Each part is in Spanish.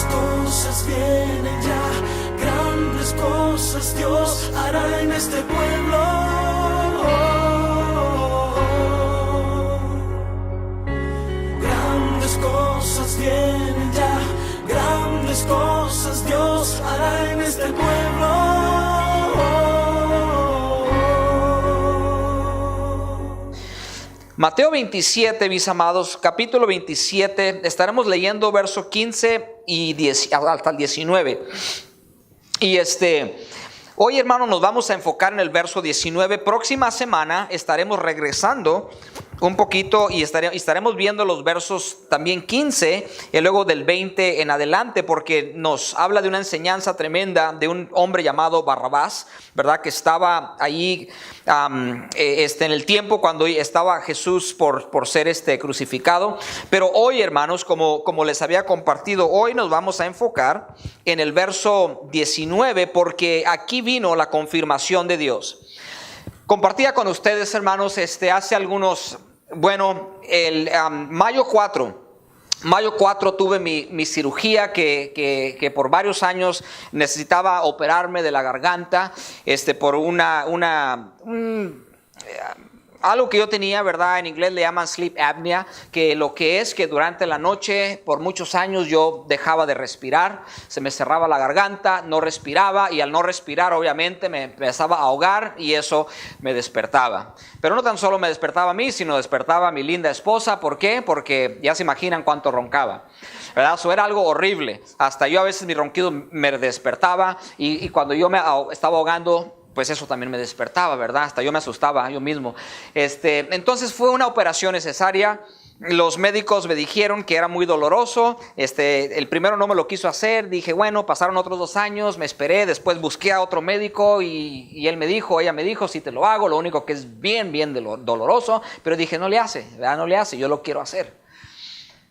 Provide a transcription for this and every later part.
cosas vienen ya, grandes cosas Dios hará en este pueblo. Grandes cosas vienen ya, grandes cosas Dios hará en este pueblo. Mateo 27, mis amados, capítulo 27, estaremos leyendo verso 15 y 10, hasta el 19. Y hoy, hermano, nos vamos a enfocar en el verso 19. Próxima semana estaremos regresando un poquito y estaremos viendo los versos también 15 y luego del 20 en adelante, porque nos habla de una enseñanza tremenda de un hombre llamado Barrabás, ¿verdad? Que estaba ahí en el tiempo cuando estaba Jesús por ser crucificado. Pero hoy, hermanos, como les había compartido, hoy nos vamos a enfocar en el verso 19, porque aquí vino la confirmación de Dios. Compartía con ustedes, hermanos, hace algunos, el mayo 4 tuve mi cirugía que por varios años necesitaba operarme de la garganta, por algo que yo tenía, ¿verdad? En inglés le llaman sleep apnea, que lo que es que durante la noche, por muchos años, yo dejaba de respirar, se me cerraba la garganta, no respiraba, y al no respirar, obviamente, me empezaba a ahogar, y eso me despertaba. Pero no tan solo me despertaba a mí, sino despertaba a mi linda esposa. ¿Por qué? Porque ya se imaginan cuánto roncaba, ¿verdad? Eso era algo horrible. Hasta yo a veces mi ronquido me despertaba, y cuando yo me estaba ahogando, pues eso también me despertaba, ¿verdad? Hasta yo me asustaba yo mismo. Entonces fue una operación necesaria. Los médicos me dijeron que era muy doloroso. El primero no me lo quiso hacer. Dije, bueno, pasaron otros 2 años, me esperé. Después busqué a otro médico y ella me dijo, sí te lo hago. Lo único que es bien doloroso. Pero dije, no le hace, ¿verdad? No le hace, yo lo quiero hacer.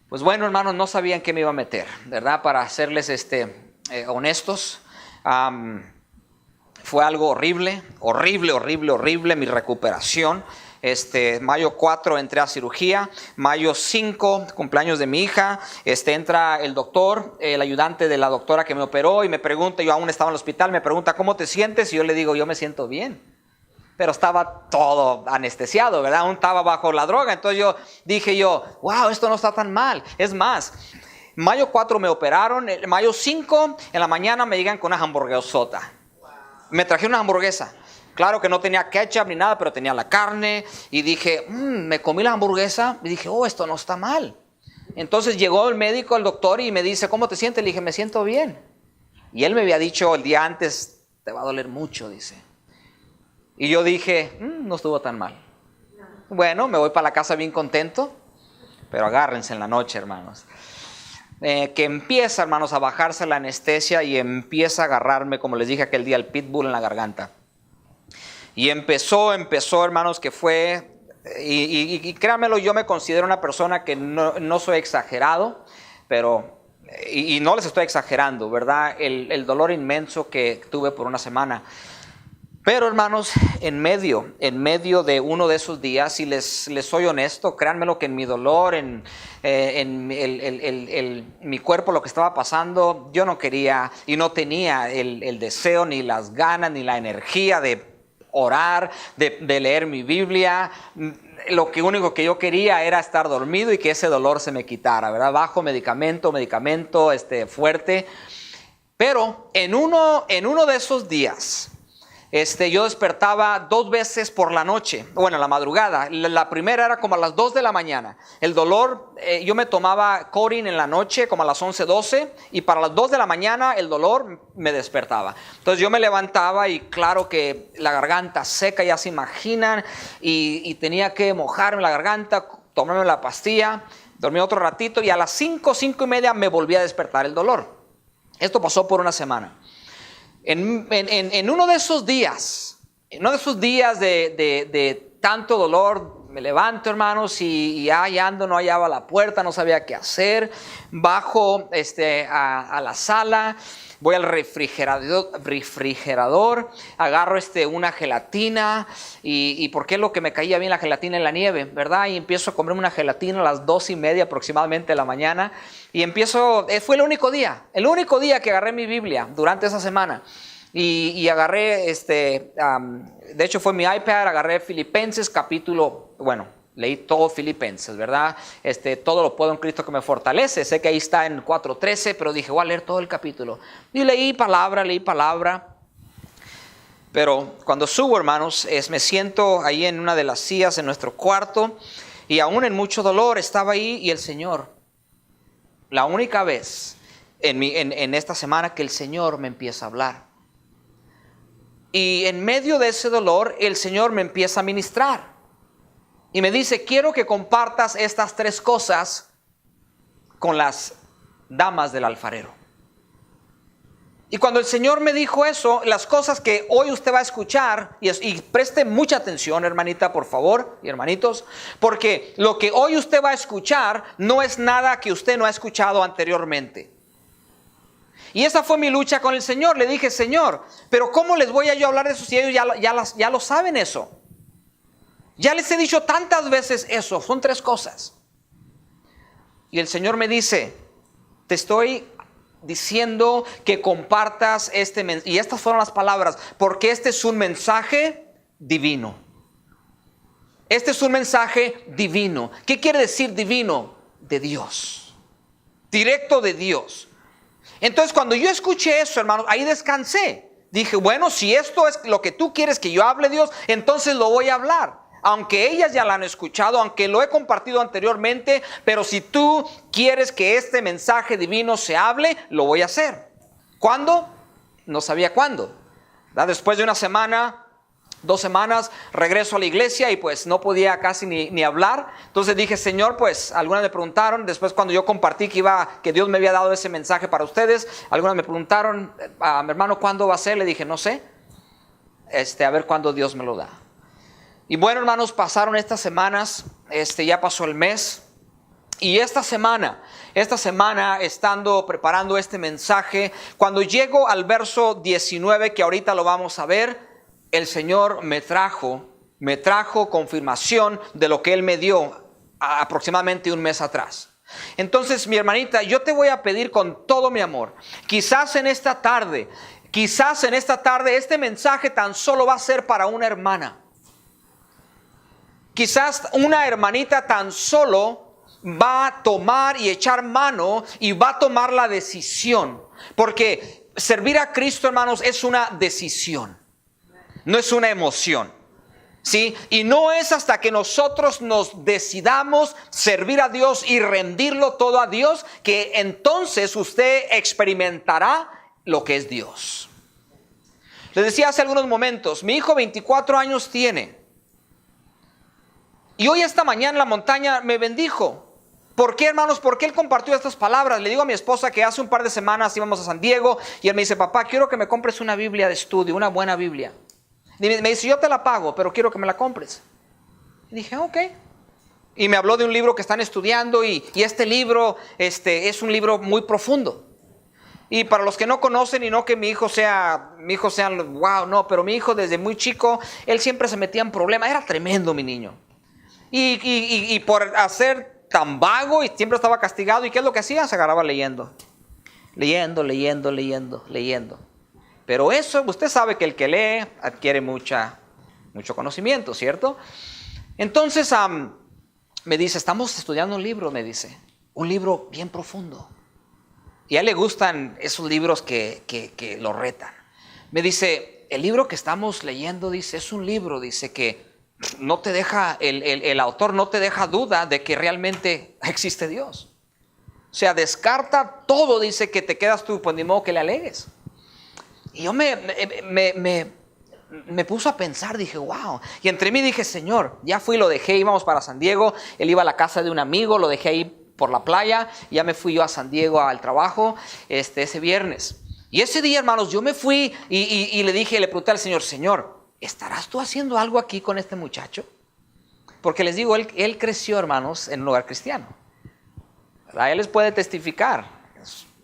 Pues bueno, hermanos, no sabían qué me iba a meter, ¿verdad? Para serles honestos. Fue algo horrible, mi recuperación. Mayo 4 entré a cirugía, mayo 5, cumpleaños de mi hija, entra el doctor, el ayudante de la doctora que me operó y me pregunta, yo aún estaba en el hospital, me pregunta, ¿cómo te sientes? Y yo le digo, yo me siento bien. Pero estaba todo anestesiado, ¿verdad? Aún estaba bajo la droga. Entonces dije, wow, esto no está tan mal. Es más, mayo 4 me operaron, mayo 5 en la mañana me llegan con una hamburguesota. Me traje una hamburguesa. Claro que no tenía ketchup ni nada, pero tenía la carne. Y dije, me comí la hamburguesa. Y dije, esto no está mal. Entonces llegó el médico, el doctor, y me dice, ¿cómo te sientes? Le dije, me siento bien. Y él me había dicho el día antes, te va a doler mucho, dice. Y yo dije, no estuvo tan mal. Bueno, me voy para la casa bien contento. Pero agárrense en la noche, hermanos. Que empieza, hermanos, a bajarse la anestesia y empieza a agarrarme, como les dije aquel día, el pitbull en la garganta. Y empezó, hermanos, que fue, y créanmelo, yo me considero una persona que no soy exagerado, pero, y no les estoy exagerando, ¿verdad? El dolor inmenso que tuve por una semana. Pero, hermanos, en medio de uno de esos días, si les soy honesto, créanmelo que en mi dolor, en mi cuerpo, lo que estaba pasando, yo no quería y no tenía el deseo, ni las ganas, ni la energía de orar, de leer mi Biblia. Lo único que yo quería era estar dormido y que ese dolor se me quitara, ¿verdad? Bajo medicamento fuerte. Pero en uno de esos días, yo despertaba 2 veces por la noche, bueno, en la madrugada. La primera era como a las 2 de la mañana. El dolor, yo me tomaba Corin en la noche como a las 11, 12, y para las 2 de la mañana el dolor me despertaba. Entonces yo me levantaba y claro que la garganta seca, ya se imaginan, y tenía que mojarme la garganta, tomarme la pastilla, dormí otro ratito y a las 5 y media me volvía a despertar el dolor. Esto pasó por una semana. En uno de esos días, de tanto dolor, me levanto, hermanos, y ahí ando, no hallaba la puerta, no sabía qué hacer. Bajo a la sala, voy al refrigerador, agarro una gelatina y porque es lo que me caía bien la gelatina en la nieve, ¿verdad? Y empiezo a comerme una gelatina a las 2:30 aproximadamente de la mañana y fue el único día que agarré mi Biblia durante esa semana. Y agarré, de hecho fue mi iPad, agarré Filipenses leí todo Filipenses, ¿verdad? Todo lo puedo en Cristo que me fortalece. Sé que ahí está en 4:13, pero dije, voy a leer todo el capítulo. Y leí palabra. Pero cuando subo, hermanos, me siento ahí en una de las sillas en nuestro cuarto y aún en mucho dolor estaba ahí y el Señor, la única vez en esta semana que el Señor me empieza a hablar. Y en medio de ese dolor, el Señor me empieza a ministrar. Y me dice, quiero que compartas estas 3 cosas con las damas del alfarero. Y cuando el Señor me dijo eso, las cosas que hoy usted va a escuchar, y preste mucha atención, hermanita, por favor, y hermanitos, porque lo que hoy usted va a escuchar no es nada que usted no ha escuchado anteriormente. Y esa fue mi lucha con el Señor. Le dije, Señor, pero ¿cómo les voy a yo hablar de eso si ellos ya lo saben eso? Ya les he dicho tantas veces eso. Son 3 cosas. Y el Señor me dice, te estoy diciendo que compartas este mensaje. Y estas fueron las palabras, porque este es un mensaje divino. Este es un mensaje divino. ¿Qué quiere decir divino? De Dios. Directo de Dios. Entonces cuando yo escuché eso, hermanos, ahí descansé. Dije, bueno, si esto es lo que tú quieres que yo hable, Dios, entonces lo voy a hablar. Aunque ellas ya la han escuchado, aunque lo he compartido anteriormente, pero si tú quieres que este mensaje divino se hable, lo voy a hacer. ¿Cuándo? No sabía cuándo. Después de una semana, 2 semanas, regreso a la iglesia y pues no podía casi ni hablar. Entonces dije, Señor, pues algunas me preguntaron, después cuando yo compartí que Dios me había dado ese mensaje para ustedes, algunas me preguntaron, mi hermano, ¿cuándo va a ser? Le dije, no sé, a ver cuándo Dios me lo da. Y bueno, hermanos, pasaron estas semanas, ya pasó el mes. Y esta semana, estando preparando este mensaje, cuando llego al verso 19, que ahorita lo vamos a ver, el Señor me trajo confirmación de lo que Él me dio aproximadamente un mes atrás. Entonces, mi hermanita, yo te voy a pedir con todo mi amor, quizás en esta tarde, este mensaje tan solo va a ser para una hermana. Quizás una hermanita tan solo va a tomar y echar mano y va a tomar la decisión. Porque servir a Cristo, hermanos, es una decisión. No es una emoción. ¿Sí? Y no es hasta que nosotros nos decidamos servir a Dios y rendirlo todo a Dios que entonces usted experimentará lo que es Dios. Les decía hace algunos momentos, mi hijo 24 años tiene. Y hoy esta mañana en la montaña me bendijo. ¿Por qué, hermanos? ¿Por qué él compartió estas palabras? Le digo a mi esposa que hace un par de semanas íbamos a San Diego y él me dice, papá, quiero que me compres una Biblia de estudio, una buena Biblia. Y me dice, yo te la pago, pero quiero que me la compres. Y dije, ok. Y me habló de un libro que están estudiando y este libro es un libro muy profundo. Y para los que no conocen y no que mi hijo sea, wow, no, pero mi hijo desde muy chico, él siempre se metía en problemas, era tremendo mi niño. Y por hacer tan vago y siempre estaba castigado. ¿Y qué es lo que hacía? Se agarraba leyendo. Pero eso, usted sabe que el que lee adquiere mucho conocimiento, ¿cierto? Entonces me dice, estamos estudiando un libro, me dice. Un libro bien profundo. Y a él le gustan esos libros que lo retan. Me dice, el libro que estamos leyendo, dice, es un libro, dice que no te deja, el autor no te deja duda de que realmente existe Dios. O sea, descarta todo, dice, que te quedas tú, pues ni modo que le alegues. Y yo me puso a pensar, dije, wow. Y entre mí dije, Señor, ya fui, lo dejé, íbamos para San Diego, él iba a la casa de un amigo, lo dejé ahí por la playa, ya me fui yo a San Diego al trabajo ese viernes. Y ese día, hermanos, yo me fui y le pregunté al Señor, Señor, ¿estarás tú haciendo algo aquí con este muchacho? Porque les digo, él creció, hermanos, en un hogar cristiano. ¿Verdad? Él les puede testificar.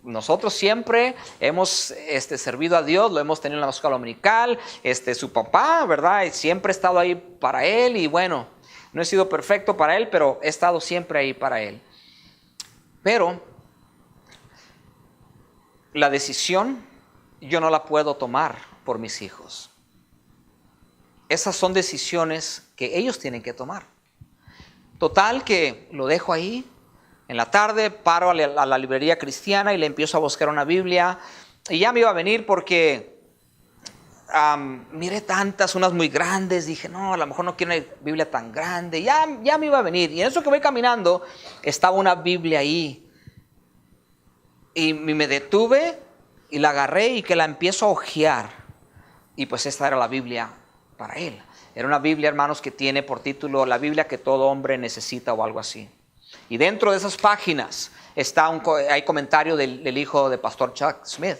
nosotros siempre hemos servido a Dios, lo hemos tenido en la escuela dominical, su papá, ¿verdad? Siempre he estado ahí para él y bueno, no he sido perfecto para él, pero he estado siempre ahí para él. Pero la decisión yo no la puedo tomar por mis hijos. Esas son decisiones que ellos tienen que tomar. Total que lo dejo ahí. En la tarde paro a la librería cristiana y le empiezo a buscar una Biblia. Y ya me iba a venir porque miré tantas, unas muy grandes. Dije, no, a lo mejor no quiero una Biblia tan grande. Ya me iba a venir. Y en eso que voy caminando, estaba una Biblia ahí. Y me detuve y la agarré y que la empiezo a hojear. Y pues esta era la Biblia para él. Era una Biblia, hermanos, que tiene por título La Biblia que todo hombre necesita o algo así. Y dentro de esas páginas hay comentario del hijo de pastor Chuck Smith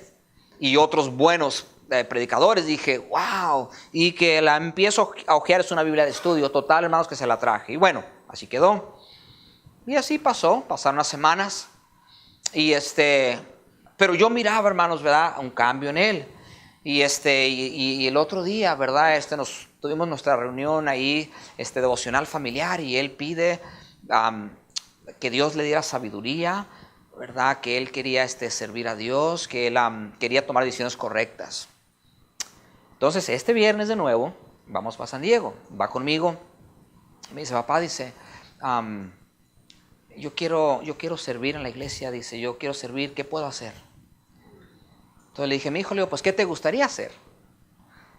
y otros buenos predicadores. Dije, wow, y que la empiezo a hojear. Es una Biblia de estudio. Total, hermanos, que se la traje. Y bueno, así quedó. Y así pasaron unas semanas. Y pero yo miraba, hermanos, ¿verdad? Un cambio en él. Y el otro día, ¿verdad? Tuvimos nuestra reunión ahí, devocional familiar, y él pide que Dios le diera sabiduría, ¿verdad? Que él quería servir a Dios, que él quería tomar decisiones correctas. Entonces, este viernes de nuevo, vamos para San Diego, va conmigo. Y me dice, papá, dice, yo quiero servir en la iglesia, dice, yo quiero servir, ¿qué puedo hacer? Entonces le dije, mi hijo, le digo, pues, ¿qué te gustaría hacer?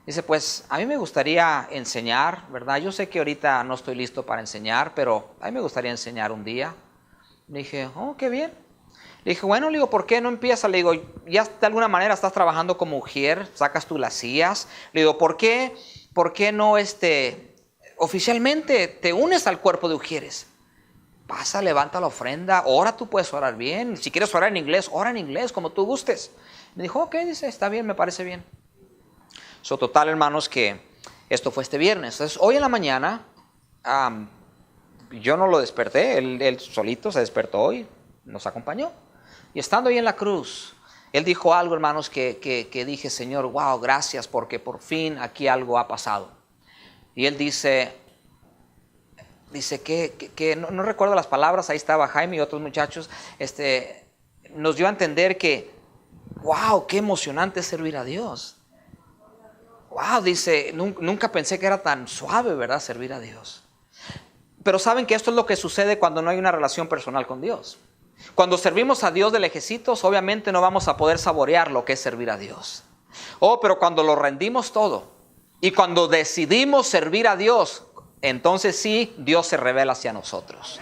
Dice, pues, a mí me gustaría enseñar, ¿verdad? Yo sé que ahorita no estoy listo para enseñar, pero a mí me gustaría enseñar un día. Le dije, oh, qué bien. Le dije, bueno, le digo, ¿por qué no empiezas? Le digo, ya de alguna manera estás trabajando como mujer, sacas tú las sillas. Le digo, ¿por qué no oficialmente te unes al cuerpo de Ujieres? Pasa, levanta la ofrenda, ora, tú puedes orar bien. Si quieres orar en inglés, ora en inglés, como tú gustes. Me dijo, ok, dice, está bien, me parece bien. Total, hermanos, que esto fue este viernes. Entonces, hoy en la mañana, yo no lo desperté, él solito se despertó hoy, nos acompañó. Y estando ahí en la cruz, él dijo algo, hermanos, que dije, Señor, wow, gracias, porque por fin aquí algo ha pasado. Y él dice que no recuerdo las palabras, ahí estaba Jaime y otros muchachos, nos dio a entender que, wow, qué emocionante es servir a Dios. Wow, dice, nunca pensé que era tan suave, ¿verdad? Servir a Dios. Pero saben que esto es lo que sucede cuando no hay una relación personal con Dios. Cuando servimos a Dios de lejecitos, obviamente no vamos a poder saborear lo que es servir a Dios. Pero cuando lo rendimos todo y cuando decidimos servir a Dios, entonces sí, Dios se revela hacia nosotros.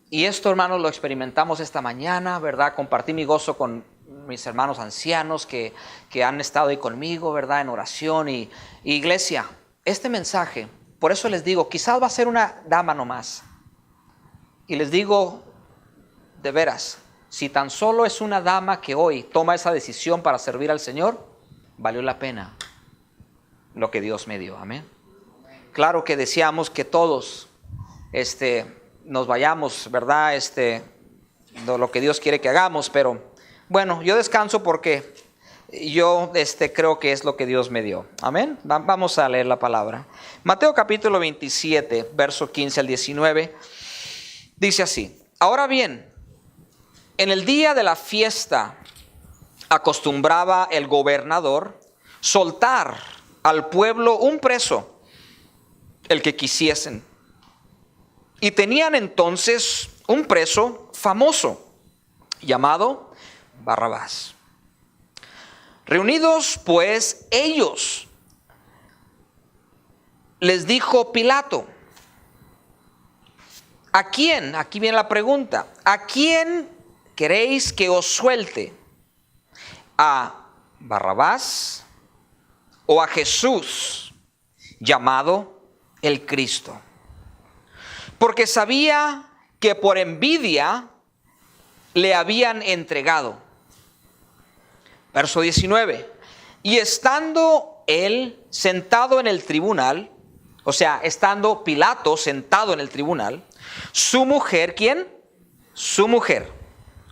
Y esto, hermanos, lo experimentamos esta mañana, ¿verdad? Compartí mi gozo con mis hermanos ancianos que han estado ahí conmigo, ¿verdad? En oración y iglesia, este mensaje, por eso les digo, quizás va a ser una dama nomás. Y les digo, de veras, si tan solo es una dama que hoy toma esa decisión para servir al Señor, valió la pena lo que Dios me dio, amén. Claro que deseamos que todos nos vayamos, ¿verdad? Lo que Dios quiere que hagamos, pero bueno, yo descanso porque yo creo que es lo que Dios me dio. Amén. Vamos a leer la palabra. Mateo capítulo 27, verso 15 al 19. Dice así: Ahora bien, en el día de la fiesta acostumbraba el gobernador soltar al pueblo un preso, el que quisiesen. Y tenían entonces un preso famoso llamado Barrabás. Reunidos pues ellos, les dijo Pilato: ¿a quién? Aquí viene la pregunta. ¿A quién queréis que os suelte? ¿A Barrabás o a Jesús, llamado el Cristo? Porque sabía que por envidia le habían entregado. Verso 19. Y estando él sentado en el tribunal, o sea, estando Pilato sentado en el tribunal, su mujer, ¿quién? Su mujer.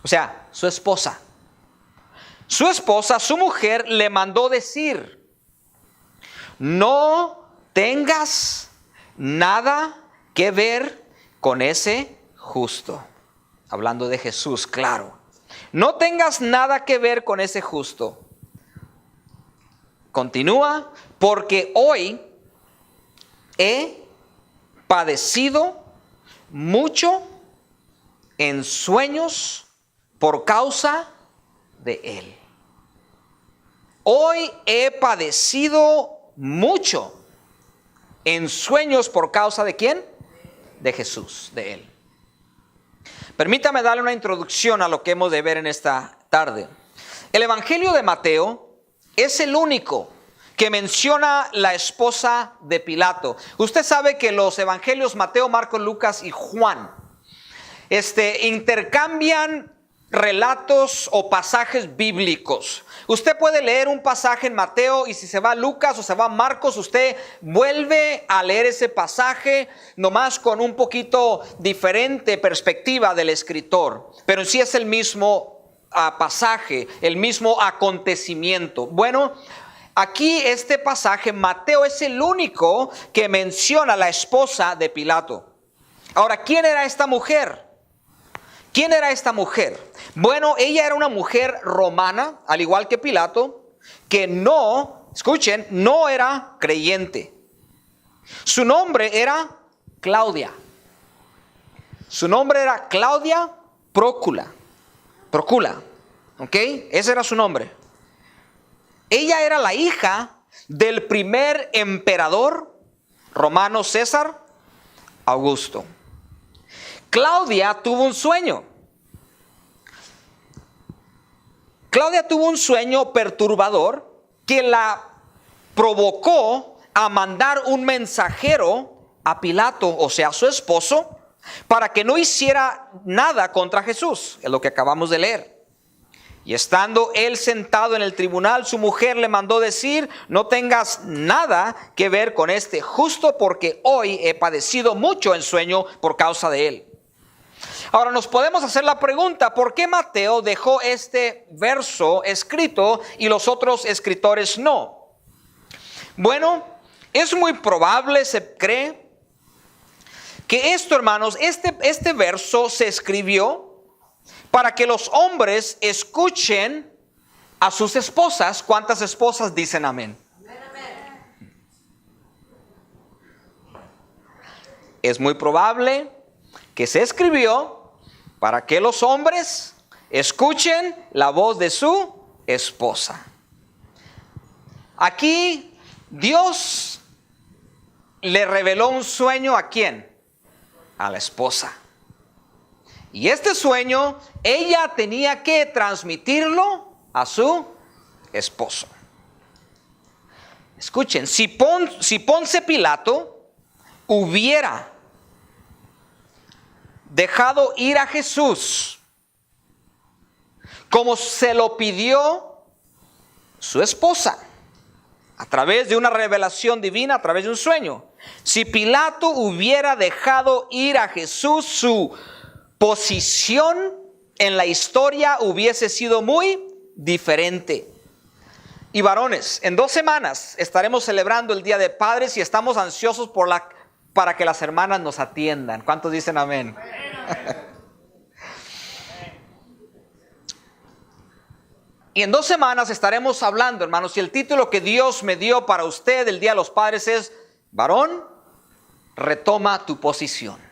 O sea, Su esposa. Su esposa, su mujer, le mandó decir: no tengas nada que ver con ese justo. Hablando de Jesús, claro. No tengas nada que ver con ese justo. Continúa, porque hoy he padecido mucho en sueños por causa de él. Hoy he padecido mucho en sueños por causa de ¿quién? De Jesús, de él. Permítame darle una introducción a lo que hemos de ver en esta tarde. El Evangelio de Mateo es el único que menciona la esposa de Pilato. Usted sabe que los evangelios Mateo, Marcos, Lucas y Juan intercambian relatos o pasajes bíblicos. Usted puede leer un pasaje en Mateo y si se va a Lucas o se va a Marcos, usted vuelve a leer ese pasaje nomás con un poquito diferente perspectiva del escritor. Pero en sí es el mismo pasaje, el mismo acontecimiento. Bueno, aquí este pasaje, Mateo es el único que menciona a la esposa de Pilato. Ahora, ¿quién era esta mujer? ¿Quién era esta mujer? Bueno, ella era una mujer romana, al igual que Pilato, que no, escuchen, no era creyente. Su nombre era Claudia. Su nombre era Claudia Prócula. ¿Ok? Ese era su nombre. Ella era la hija del primer emperador romano César Augusto. Claudia tuvo un sueño. Claudia tuvo un sueño perturbador que la provocó a mandar un mensajero a Pilato, o sea, a su esposo, para que no hiciera nada contra Jesús. Es lo que acabamos de leer. Y estando él sentado en el tribunal, su mujer le mandó decir: no tengas nada que ver con este justo, porque hoy he padecido mucho en sueño por causa de él. Ahora nos podemos hacer la pregunta: ¿por qué Mateo dejó este verso escrito y los otros escritores no? Bueno, es muy probable, se cree, que esto, hermanos, este verso se escribió para que los hombres escuchen a sus esposas. ¿Cuántas esposas dicen amén? Es muy probable que se escribió para que los hombres escuchen la voz de su esposa. Aquí Dios le reveló un sueño ¿a quién? A la esposa. Y este sueño ella tenía que transmitirlo a su esposo. Escuchen, si Ponce Pilato hubiera dejado ir a Jesús como se lo pidió su esposa, a través de una revelación divina, a través de un sueño, si Pilato hubiera dejado ir a Jesús, su posición en la historia hubiese sido muy diferente. Y varones, en 2 semanas estaremos celebrando el Día de Padres y estamos ansiosos para que las hermanas nos atiendan. ¿Cuántos dicen amén? Y en 2 semanas estaremos hablando, hermanos, y el título que Dios me dio para usted el Día de los Padres es: varón, retoma tu posición.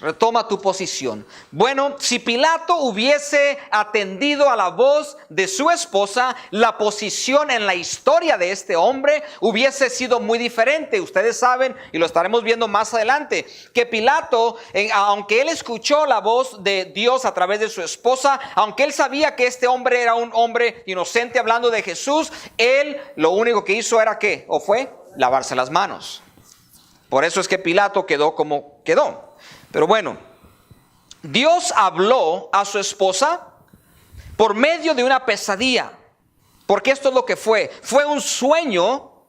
Retoma tu posición. Bueno, si Pilato hubiese atendido a la voz de su esposa, la posición en la historia de este hombre hubiese sido muy diferente. Ustedes saben, y lo estaremos viendo más adelante, que Pilato, aunque él escuchó la voz de Dios a través de su esposa, aunque él sabía que este hombre era un hombre inocente hablando de Jesús, él lo único que hizo era ¿qué? ¿O fue? Lavarse las manos. Por eso es que Pilato quedó como quedó. Pero bueno, Dios habló a su esposa por medio de una pesadilla, porque esto es lo que fue. Fue un sueño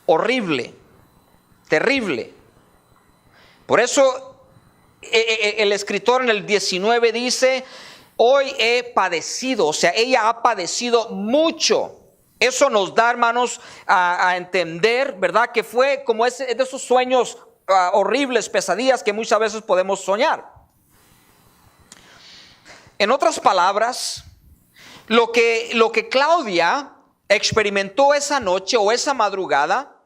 horrible, terrible. Por eso el escritor en el 19 dice: hoy he padecido. O sea, ella ha padecido mucho. Eso nos da, hermanos, a entender, ¿verdad? Que fue como de esos sueños horribles, pesadillas que muchas veces podemos soñar. En otras palabras, lo que Claudia experimentó esa noche o esa madrugada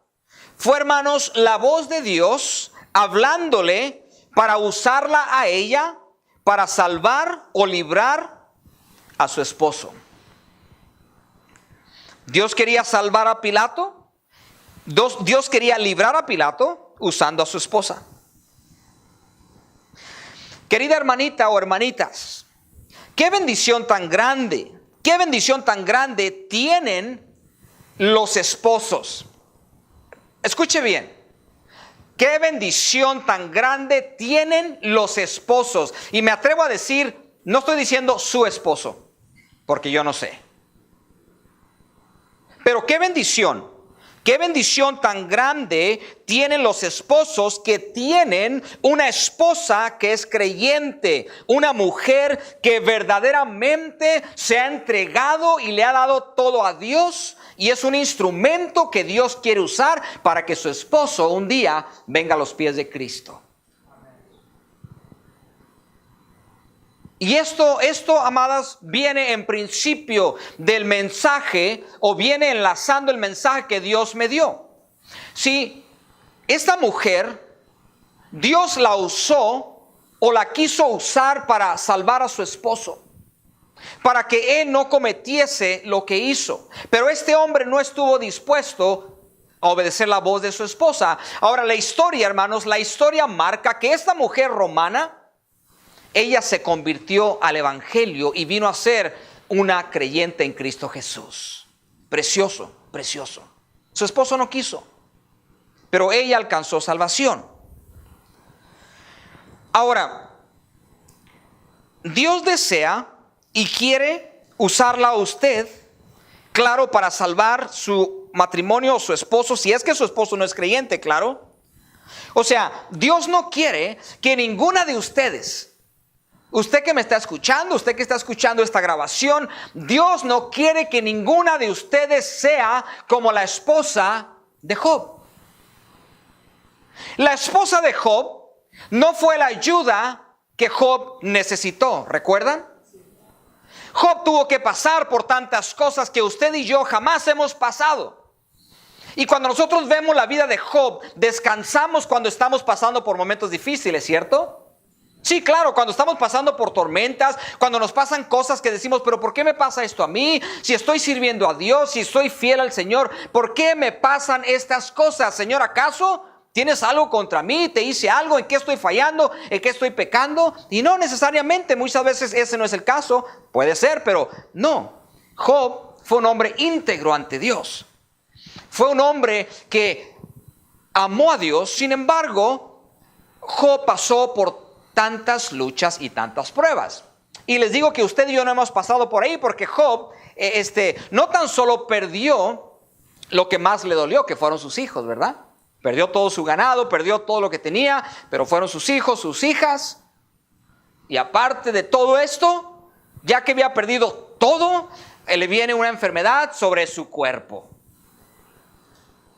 fue, hermanos, la voz de Dios hablándole para usarla a ella para salvar o librar a su esposo. Dios quería salvar a Pilato. Dios quería librar a Pilato usando a su esposa. Querida hermanita o hermanitas, qué bendición tan grande tienen los esposos. Escuche bien. Qué bendición tan grande tienen los esposos. Y me atrevo a decir, no estoy diciendo su esposo, porque yo no sé. Pero qué bendición tan grande tienen los esposos que tienen una esposa que es creyente, una mujer que verdaderamente se ha entregado y le ha dado todo a Dios y es un instrumento que Dios quiere usar para que su esposo un día venga a los pies de Cristo. Y esto, amadas, viene en principio del mensaje o viene enlazando el mensaje que Dios me dio. Si esta mujer, Dios la usó o la quiso usar para salvar a su esposo, para que él no cometiese lo que hizo. Pero este hombre no estuvo dispuesto a obedecer la voz de su esposa. Ahora la historia, hermanos, la historia marca que esta mujer romana, ella se convirtió al evangelio y vino a ser una creyente en Cristo Jesús. Precioso, precioso. Su esposo no quiso, pero ella alcanzó salvación. Ahora, Dios desea y quiere usarla a usted, claro, para salvar su matrimonio o su esposo, si es que su esposo no es creyente, claro. O sea, Dios no quiere que ninguna de ustedes, usted que me está escuchando, usted que está escuchando esta grabación, Dios no quiere que ninguna de ustedes sea como la esposa de Job. La esposa de Job no fue la ayuda que Job necesitó, ¿recuerdan? Job tuvo que pasar por tantas cosas que usted y yo jamás hemos pasado. Y cuando nosotros vemos la vida de Job, descansamos cuando estamos pasando por momentos difíciles, ¿cierto? Sí, claro, cuando estamos pasando por tormentas, cuando nos pasan cosas que decimos, pero ¿por qué me pasa esto a mí? Si estoy sirviendo a Dios, si estoy fiel al Señor, ¿por qué me pasan estas cosas? Señor, ¿acaso tienes algo contra mí? ¿Te hice algo? ¿En qué estoy fallando? ¿En qué estoy pecando? Y no necesariamente, muchas veces ese no es el caso, puede ser, pero no. Job fue un hombre íntegro ante Dios. Fue un hombre que amó a Dios, sin embargo, Job pasó por tantas luchas y tantas pruebas. Y les digo que usted y yo no hemos pasado por ahí porque Job no tan solo perdió lo que más le dolió, que fueron sus hijos, ¿verdad? Perdió todo su ganado, perdió todo lo que tenía, pero fueron sus hijos, sus hijas. Y aparte de todo esto, ya que había perdido todo, le viene una enfermedad sobre su cuerpo.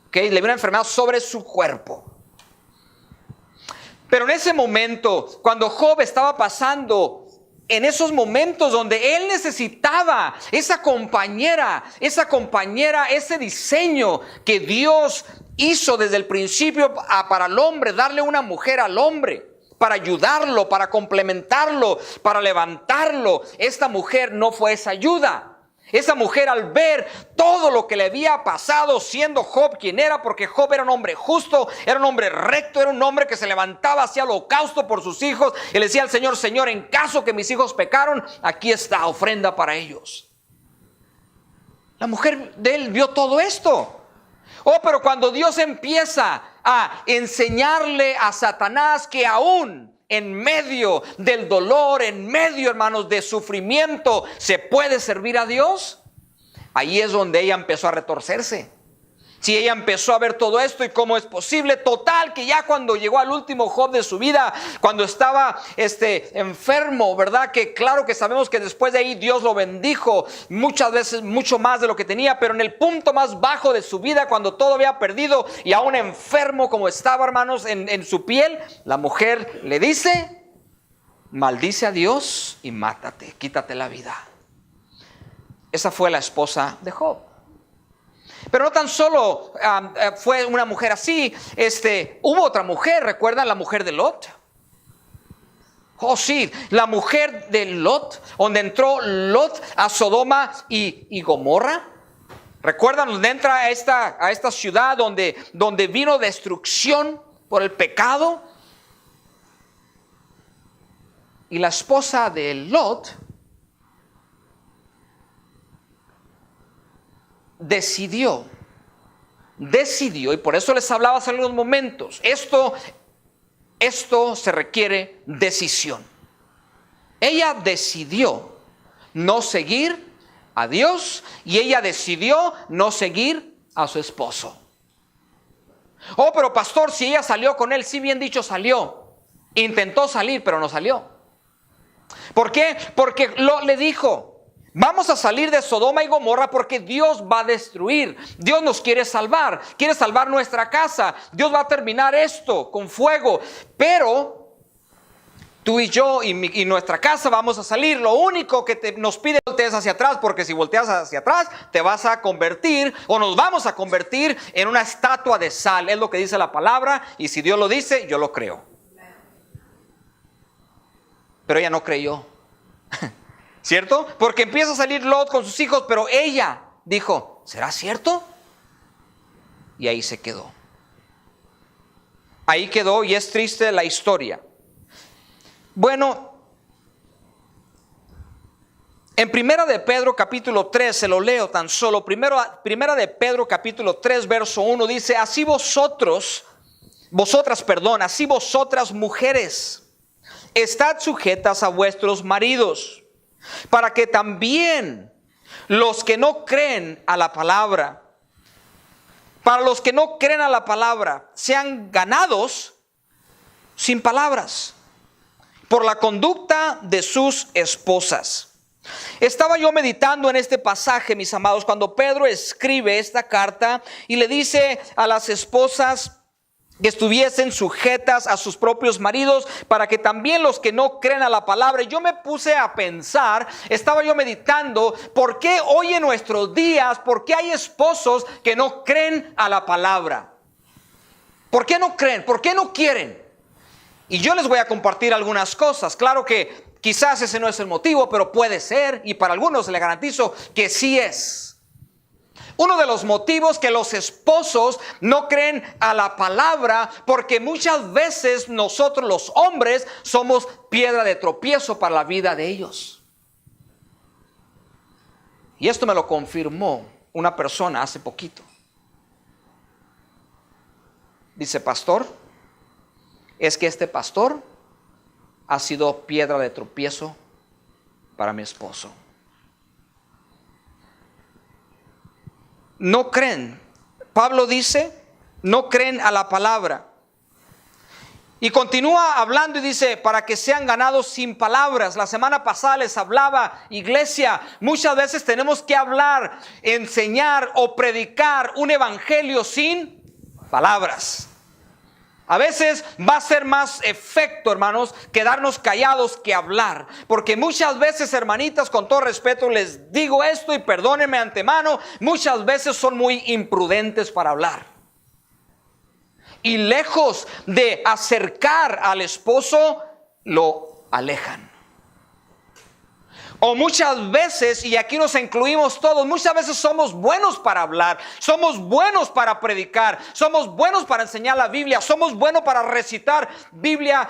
¿Okay? Le viene una enfermedad sobre su cuerpo. Pero en ese momento, cuando Job estaba pasando, en esos momentos donde él necesitaba esa compañera, ese diseño que Dios hizo desde el principio para el hombre, darle una mujer al hombre, para ayudarlo, para complementarlo, para levantarlo. Esta mujer no fue esa ayuda. Esa mujer, al ver todo lo que le había pasado siendo Job quien era, porque Job era un hombre justo, era un hombre recto, era un hombre que se levantaba hacia el holocausto por sus hijos y le decía al Señor: Señor, en caso que mis hijos pecaron, aquí está ofrenda para ellos. La mujer de él vio todo esto. Oh, pero cuando Dios empieza a enseñarle a Satanás que aún en medio del dolor, en medio, hermanos, de sufrimiento, se puede servir a Dios, ahí es donde ella empezó a retorcerse. Si ella empezó a ver todo esto y cómo es posible, total que ya cuando llegó al último Job de su vida, cuando estaba enfermo, ¿verdad? Que claro que sabemos que después de ahí Dios lo bendijo muchas veces, mucho más de lo que tenía, pero en el punto más bajo de su vida, cuando todo había perdido y aún enfermo como estaba, hermanos, en su piel, la mujer le dice: maldice a Dios y mátate, quítate la vida. Esa fue la esposa de Job. Pero no tan solo fue una mujer así, hubo otra mujer, ¿recuerdan la mujer de Lot? Oh sí, la mujer de Lot, donde entró Lot a Sodoma y Gomorra. ¿Recuerdan donde entra a esta ciudad donde vino destrucción por el pecado? Y la esposa de Lot decidió, y por eso les hablaba hace algunos momentos, esto se requiere decisión. Ella decidió no seguir a Dios y ella decidió no seguir a su esposo. Oh, pero pastor, si ella salió con él, sí, bien dicho, salió. Intentó salir, pero no salió. ¿Por qué? Porque le dijo: vamos a salir de Sodoma y Gomorra porque Dios va a destruir. Dios nos quiere salvar nuestra casa. Dios va a terminar esto con fuego. Pero tú y yo y nuestra casa vamos a salir. Lo único que nos pide es que voltees hacia atrás, porque si volteas hacia atrás te vas a convertir, o nos vamos a convertir en una estatua de sal. Es lo que dice la palabra, y si Dios lo dice, yo lo creo. Pero ella no creyó. ¿Cierto? Porque empieza a salir Lot con sus hijos, pero ella dijo: ¿será cierto? Y ahí se quedó. Ahí quedó, y es triste la historia. Bueno, en Primera de Pedro capítulo 3, se lo leo tan solo. Primera de Pedro capítulo 3 verso 1 dice: así vosotras mujeres, estad sujetas a vuestros maridos, para que también los que no creen a la palabra, sean ganados sin palabras por la conducta de sus esposas. Estaba yo meditando en este pasaje, mis amados, cuando Pedro escribe esta carta y le dice a las esposas que estuviesen sujetas a sus propios maridos, para que también los que no creen a la palabra. Y yo me puse a pensar, estaba yo meditando, ¿por qué hoy en nuestros días, por qué hay esposos que no creen a la palabra? ¿Por qué no creen? ¿Por qué no quieren? Y yo les voy a compartir algunas cosas. Claro que quizás ese no es el motivo, pero puede ser, y para algunos les garantizo que sí es. Uno de los motivos que los esposos no creen a la palabra, porque muchas veces nosotros los hombres somos piedra de tropiezo para la vida de ellos. Y esto me lo confirmó una persona hace poquito. Dice: pastor, es que este pastor ha sido piedra de tropiezo para mi esposo. No creen. Pablo dice: no creen a la palabra. Y continúa hablando y dice: para que sean ganados sin palabras. La semana pasada les hablaba, iglesia, muchas veces tenemos que hablar, enseñar o predicar un evangelio sin palabras. A veces va a ser más efecto, hermanos, quedarnos callados que hablar. Porque muchas veces, hermanitas, con todo respeto les digo esto y perdónenme antemano, muchas veces son muy imprudentes para hablar. Y lejos de acercar al esposo, lo alejan. O muchas veces, y aquí nos incluimos todos, muchas veces somos buenos para hablar, somos buenos para predicar, somos buenos para enseñar la Biblia, somos buenos para recitar Biblia,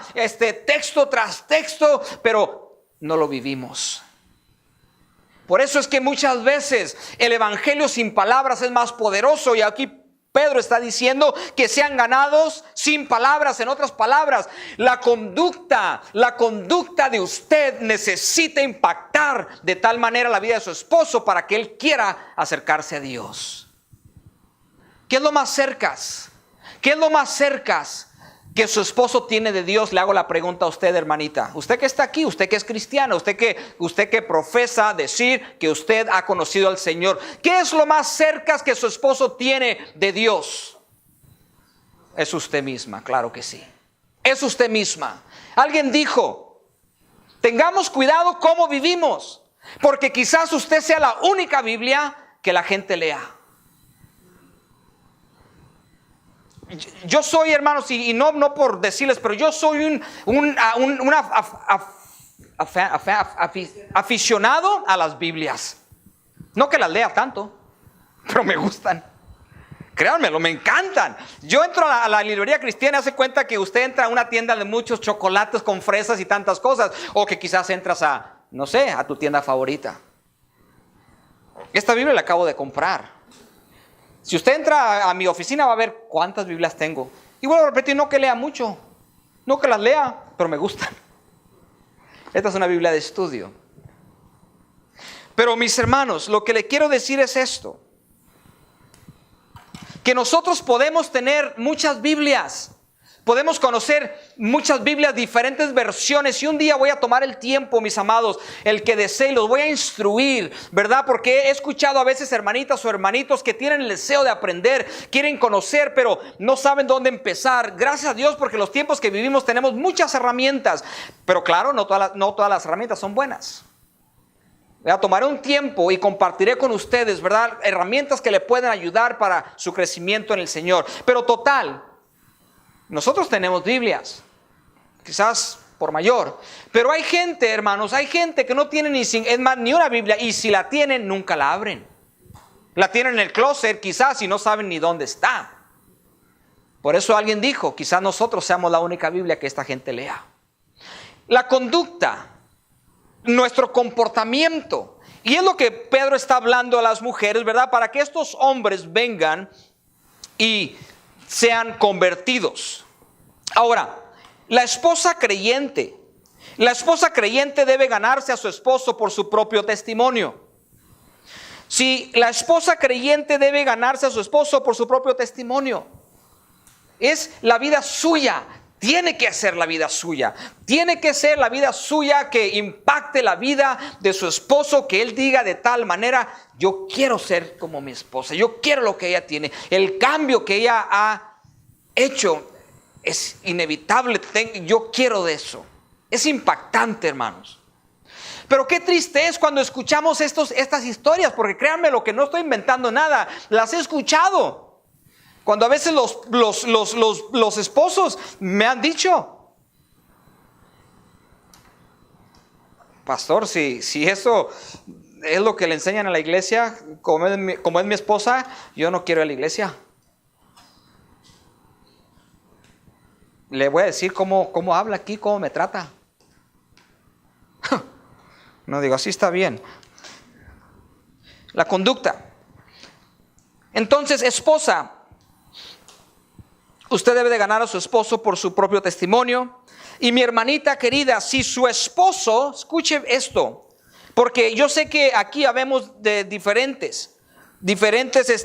texto tras texto, pero no lo vivimos. Por eso es que muchas veces el evangelio sin palabras es más poderoso, y aquí Pedro está diciendo que sean ganados sin palabras. En otras palabras, la conducta de usted necesita impactar de tal manera la vida de su esposo para que él quiera acercarse a Dios. ¿Qué es lo más cercas? ¿Qué es lo más cercas que su esposo tiene de Dios? Le hago la pregunta a usted, hermanita. Usted que está aquí, usted que es cristiano, usted que profesa decir que usted ha conocido al Señor. ¿Qué es lo más cercas que su esposo tiene de Dios? Es usted misma, claro que sí. Es usted misma. Alguien dijo, tengamos cuidado cómo vivimos, porque quizás usted sea la única Biblia que la gente lea. Yo soy, hermanos, y no por decirles, pero yo soy un aficionado a las Biblias. No que las lea tanto, pero me gustan. Créanmelo, me encantan. Yo entro a la librería cristiana, hace cuenta que usted entra a una tienda de muchos chocolates con fresas y tantas cosas, o que quizás entras a, no sé, a tu tienda favorita. Esta Biblia la acabo de comprar. Si usted entra a mi oficina va a ver cuántas Biblias tengo. Y vuelvo a repetir, no que lea mucho, no que las lea, pero me gustan. Esta es una Biblia de estudio. Pero mis hermanos, lo que le quiero decir es esto. Que nosotros podemos tener muchas Biblias. Podemos conocer muchas Biblias, diferentes versiones. Y un día voy a tomar el tiempo, mis amados, el que desee, los voy a instruir, ¿verdad? Porque he escuchado a veces hermanitas o hermanitos que tienen el deseo de aprender, quieren conocer, pero no saben dónde empezar. Gracias a Dios, porque los tiempos que vivimos tenemos muchas herramientas. Pero claro, no todas las herramientas son buenas. Tomaré un tiempo y compartiré con ustedes, ¿verdad?, herramientas que le pueden ayudar para su crecimiento en el Señor. Pero total, nosotros tenemos Biblias, quizás por mayor, pero hay gente, hermanos, hay gente que no tiene ni una Biblia, y si la tienen, nunca la abren. La tienen en el closet, quizás, y no saben ni dónde está. Por eso alguien dijo, quizás nosotros seamos la única Biblia que esta gente lea. La conducta, nuestro comportamiento, y es lo que Pedro está hablando a las mujeres, ¿verdad? Para que estos hombres vengan y sean convertidos. Ahora, la esposa creyente debe ganarse a su esposo por su propio testimonio. Si la esposa creyente debe ganarse a su esposo por su propio testimonio, es la vida suya. Tiene que ser la vida suya. Tiene que ser la vida suya que impacte la vida de su esposo, que él diga de tal manera, yo quiero ser como mi esposa, yo quiero lo que ella tiene. El cambio que ella ha hecho es inevitable, yo quiero de eso. Es impactante, hermanos. Pero qué triste es cuando escuchamos estas historias, porque créanme, lo que no estoy inventando nada, las he escuchado. Cuando a veces los esposos me han dicho, pastor, si eso es lo que le enseñan a la iglesia, como es mi esposa, yo no quiero ir a la iglesia. Le voy a decir cómo habla aquí, cómo me trata. No digo, así está bien. La conducta. Entonces, esposa, usted debe de ganar a su esposo por su propio testimonio. Y mi hermanita querida, si su esposo, escuche esto, porque yo sé que aquí habemos de diferentes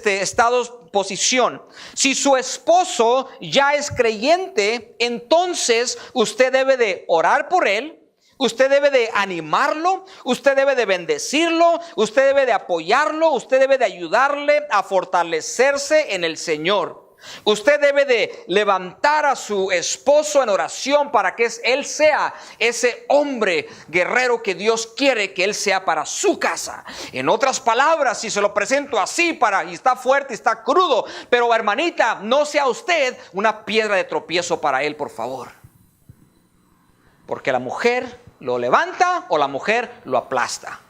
estados, posición. Si su esposo ya es creyente, entonces usted debe de orar por él. Usted debe de animarlo, usted debe de bendecirlo, usted debe de apoyarlo, usted debe de ayudarle a fortalecerse en el Señor. Usted debe de levantar a su esposo en oración para que él sea ese hombre guerrero que Dios quiere que él sea para su casa. En otras palabras, si se lo presento así y está fuerte, está crudo, pero hermanita, no sea usted una piedra de tropiezo para él, por favor. Porque la mujer lo levanta o la mujer lo aplasta.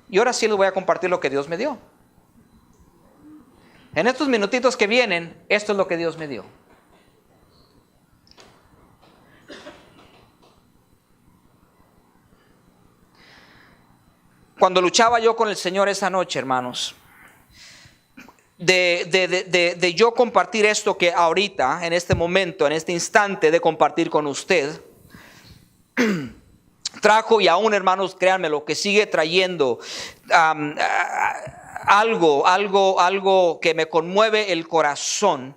Y ahora sí les voy a compartir lo que Dios me dio. En estos minutitos que vienen, esto es lo que Dios me dio. Cuando luchaba yo con el Señor esa noche, hermanos, de yo compartir esto que ahorita, en este momento, en este instante de compartir con usted, trajo, y aún, hermanos, créanme, lo que sigue trayendo algo que me conmueve el corazón.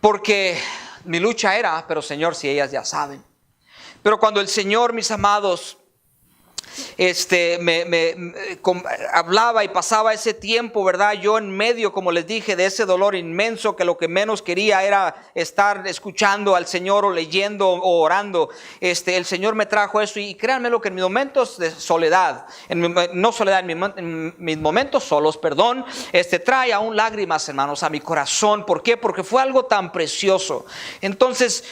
Porque mi lucha era, pero Señor, si ellas ya saben. Pero cuando el Señor, mis amados, hablaba y pasaba ese tiempo, ¿verdad? Yo en medio, como les dije, de ese dolor inmenso, que lo que menos quería era estar escuchando al Señor o leyendo o orando. El Señor me trajo eso, y créanme lo que en mis momentos de soledad, en mis momentos solos, perdón, trae aún lágrimas, hermanos, a mi corazón. ¿Por qué? Porque fue algo tan precioso. Entonces,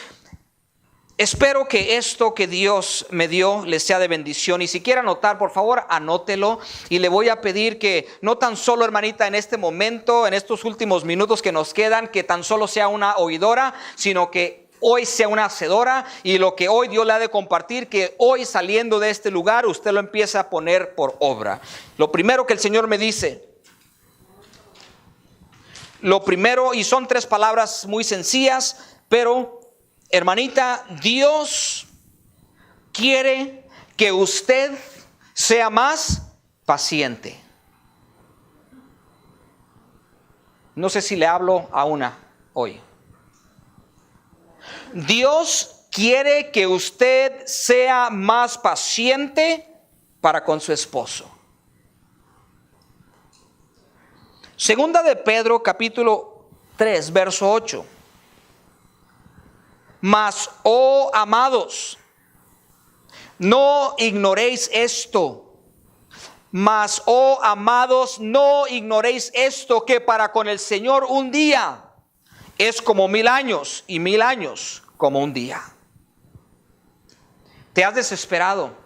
espero que esto que Dios me dio les sea de bendición. Y si quiere anotar, por favor, anótelo. Y le voy a pedir que no tan solo, hermanita, en este momento, en estos últimos minutos que nos quedan, que tan solo sea una oidora, sino que hoy sea una hacedora. Y lo que hoy Dios le ha de compartir, que hoy saliendo de este lugar, usted lo empieza a poner por obra. Lo primero que el Señor me dice, lo primero, y son 3 palabras muy sencillas, pero hermanita, Dios quiere que usted sea más paciente. No sé si le hablo a una hoy. Dios quiere que usted sea más paciente para con su esposo. Segunda de Pedro, capítulo 3, verso 8. Mas, oh amados, no ignoréis esto. Mas, oh amados, no ignoréis esto, que para con el Señor un día es como 1000 años, y 1000 años como un día. ¿Te has desesperado?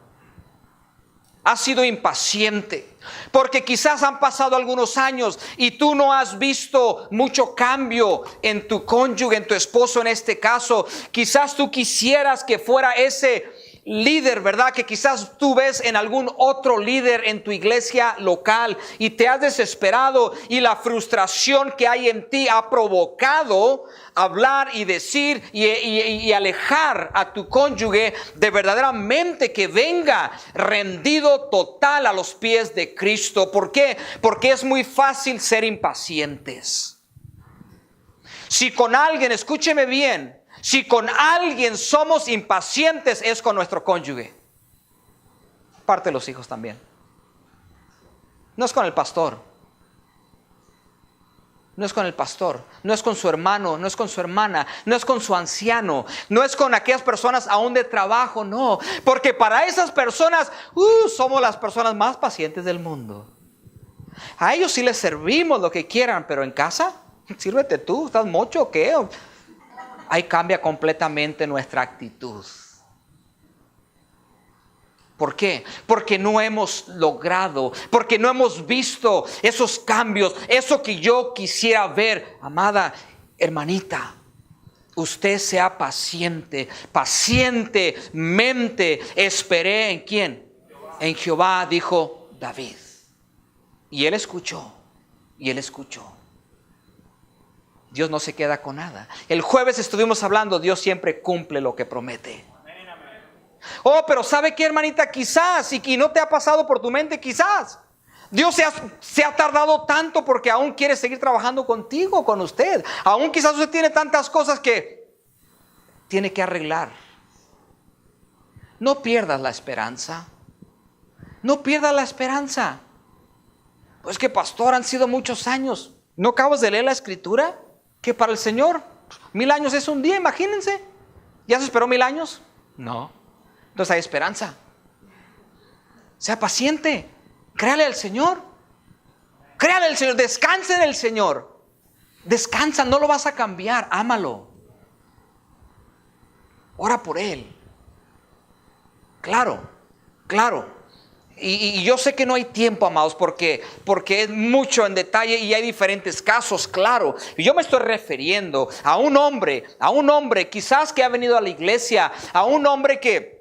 ¿Has sido impaciente? Porque quizás han pasado algunos años y tú no has visto mucho cambio en tu cónyuge, en tu esposo en este caso. Quizás tú quisieras que fuera ese líder, ¿verdad? Que quizás tú ves en algún otro líder en tu iglesia local, y te has desesperado, y la frustración que hay en ti ha provocado hablar y decir y alejar a tu cónyuge de verdaderamente que venga rendido total a los pies de Cristo. ¿Por qué? Porque es muy fácil ser impacientes. Si con alguien, escúcheme bien, si con alguien somos impacientes, es con nuestro cónyuge. Parte de los hijos también. No es con el pastor. No es con el pastor. No es con su hermano. No es con su hermana. No es con su anciano. No es con aquellas personas aún de trabajo. No. Porque para esas personas, somos las personas más pacientes del mundo. A ellos sí les servimos lo que quieran, pero en casa, sírvete tú. ¿Estás mocho o qué? Ahí cambia completamente nuestra actitud. ¿Por qué? Porque no hemos logrado, porque no hemos visto esos cambios, eso que yo quisiera ver. Amada hermanita, usted sea paciente, pacientemente esperé ¿en quién? En Jehová, dijo David. Y él escuchó, y él escuchó. Dios no se queda con nada. El jueves estuvimos hablando, Dios siempre cumple lo que promete. Oh, pero ¿sabe qué, hermanita? Quizás, y no te ha pasado por tu mente, quizás Dios se ha tardado tanto porque aún quiere seguir trabajando contigo, con usted. Aún quizás usted tiene tantas cosas que tiene que arreglar. No pierdas la esperanza. No pierdas la esperanza. Pues que pastor, han sido muchos años. ¿No acabas de leer la escritura? Que para el Señor 1000 años es un día, imagínense. ¿Ya se esperó 1000 años? No. Entonces hay esperanza. Sea paciente. Créale al Señor. Créale al Señor. Descanse en el Señor. Descansa, no lo vas a cambiar. Ámalo. Ora por Él. Claro, claro. Y yo sé que no hay tiempo, amados, porque es mucho en detalle y hay diferentes casos, claro. Y yo me estoy refiriendo a un hombre quizás que ha venido a la iglesia, a un hombre que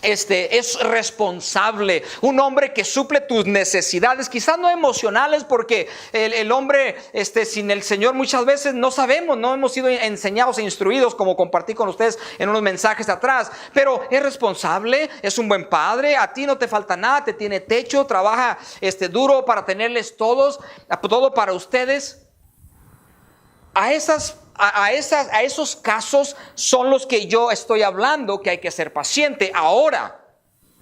es responsable, un hombre que suple tus necesidades, quizás no emocionales, porque el hombre sin el Señor muchas veces no sabemos, no hemos sido enseñados e instruidos, como compartí con ustedes en unos mensajes atrás, pero es responsable, es un buen padre, a ti no te falta nada, te tiene techo, trabaja duro para tenerles todo para ustedes. A esos casos son los que yo estoy hablando, que hay que ser paciente. Ahora,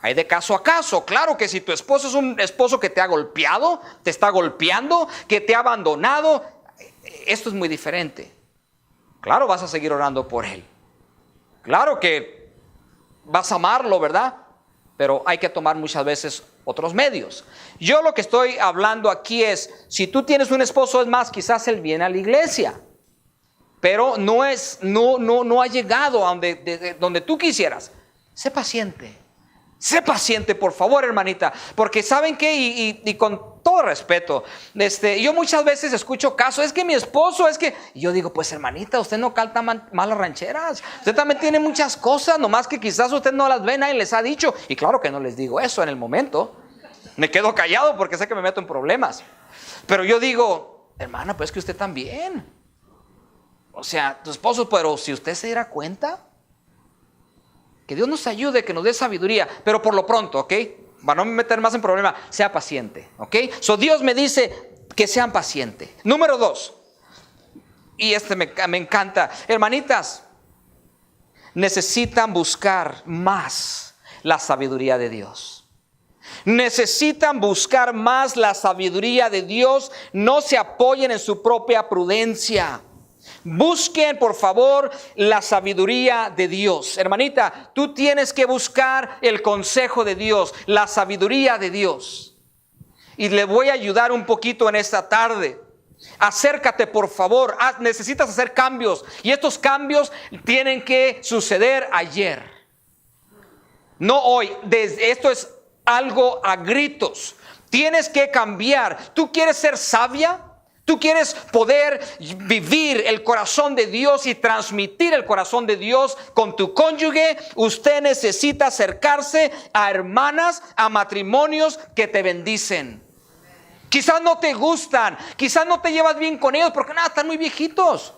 hay de caso a caso. Claro que si tu esposo es un esposo que te ha golpeado, te está golpeando, que te ha abandonado, esto es muy diferente. Claro, vas a seguir orando por él. Claro que vas a amarlo, ¿verdad? Pero hay que tomar muchas veces otros medios. Yo lo que estoy hablando aquí es, si tú tienes un esposo, es más, quizás él viene a la iglesia, pero no ha llegado a donde tú quisieras. Sé paciente, por favor, hermanita, porque ¿saben qué? Y con todo respeto, yo muchas veces escucho casos, es que mi esposo, y yo digo, pues hermanita, usted no canta malas rancheras, usted también tiene muchas cosas, nomás que quizás usted no las ve, nadie les ha dicho, y claro que no les digo eso en el momento, me quedo callado porque sé que me meto en problemas, pero yo digo, hermana, pues que usted también, o sea, tu esposo, pero si usted se diera cuenta, que Dios nos ayude, que nos dé sabiduría, pero por lo pronto, ¿ok? Para no me meter más en problema, sea paciente, ¿ok? Dios me dice que sean pacientes. Número 2, y me encanta, hermanitas, necesitan buscar más la sabiduría de Dios. Necesitan buscar más la sabiduría de Dios, no se apoyen en su propia prudencia. Busquen, por favor, la sabiduría de Dios. Hermanita, tú tienes que buscar el consejo de Dios, la sabiduría de Dios. Y le voy a ayudar un poquito en esta tarde. Acércate, por favor. Necesitas hacer cambios. Y estos cambios tienen que suceder ayer. No hoy. Esto es algo a gritos. Tienes que cambiar. ¿Tú quieres ser sabia? ¿Tú quieres poder vivir el corazón de Dios y transmitir el corazón de Dios con tu cónyuge? Usted necesita acercarse a hermanas, a matrimonios que te bendicen. Quizás no te gustan, quizás no te llevas bien con ellos porque están muy viejitos.